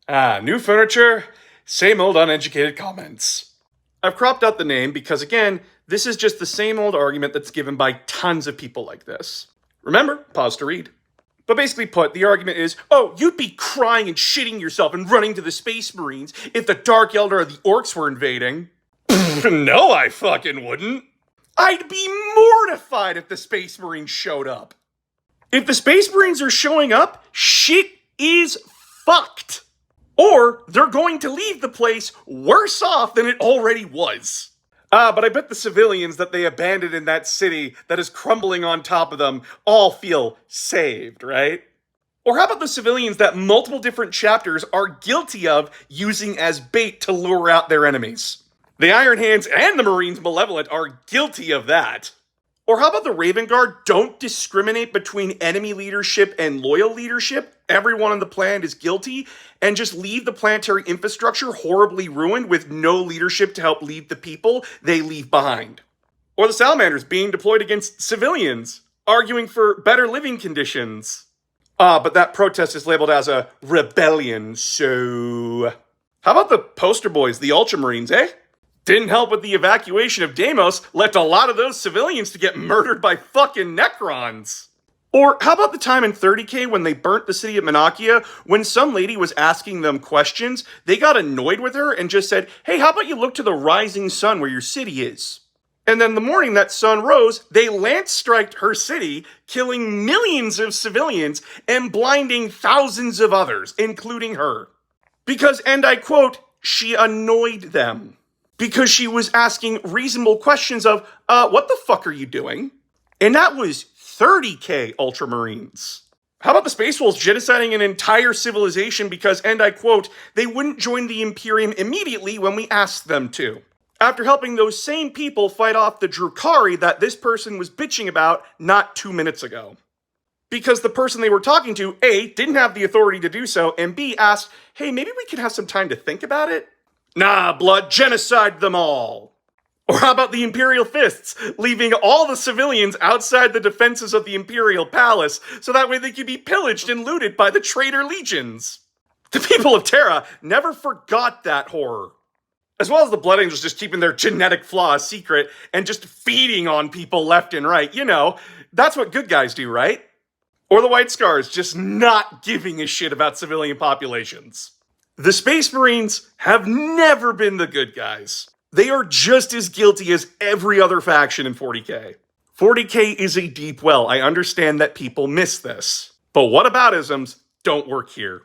New furniture, same old uneducated comments. I've cropped out the name because, again, this is just the same old argument that's given by tons of people like this. Remember, pause to read. But basically put, the argument is, oh, you'd be crying and shitting yourself and running to the Space Marines if the Dark Eldar or the Orcs were invading. No, I fucking wouldn't. I'd be mortified if the Space Marines showed up. If the Space Marines are showing up, shit is fucked. Or they're going to leave the place worse off than it already was. But I bet the civilians that they abandoned in that city that is crumbling on top of them all feel saved, right? Or how about the civilians that multiple different chapters are guilty of using as bait to lure out their enemies? The Iron Hands and the Marines Malevolent are guilty of that. Or how about the Raven Guard don't discriminate between enemy leadership and loyal leadership? Everyone on the planet is guilty, and just leave the planetary infrastructure horribly ruined with no leadership to help lead the people they leave behind. Or the Salamanders being deployed against civilians, arguing for better living conditions. But that protest is labeled as a rebellion, so... How about the poster boys, the Ultramarines, eh? Didn't help with the evacuation of Deimos, left a lot of those civilians to get murdered by fucking Necrons. Or how about the time in 30K when they burnt the city of Menachia? When some lady was asking them questions, they got annoyed with her and just said, hey, how about you look to the rising sun where your city is? And then the morning that sun rose, they lance-striked her city, killing millions of civilians and blinding thousands of others, including her. Because, and I quote, she annoyed them. Because she was asking reasonable questions of, what the fuck are you doing? And that was 30K Ultramarines. How about the Space Wolves genociding an entire civilization because, and I quote, they wouldn't join the Imperium immediately when we asked them to? After helping those same people fight off the Drukhari that this person was bitching about not 2 minutes ago. Because the person they were talking to, A, didn't have the authority to do so, and B, asked, hey, maybe we could have some time to think about it? Nah, blood, genocide them all. Or how about the Imperial Fists, leaving all the civilians outside the defenses of the Imperial Palace, so that way they could be pillaged and looted by the traitor legions? The people of Terra never forgot that horror. As well as the Blood Angels just keeping their genetic flaw a secret and just feeding on people left and right. You know, that's what good guys do, right? Or the White Scars just not giving a shit about civilian populations. The Space Marines have never been the good guys. They are just as guilty as every other faction in 40K. 40K is a deep well. I understand that people miss this. But whataboutisms don't work here.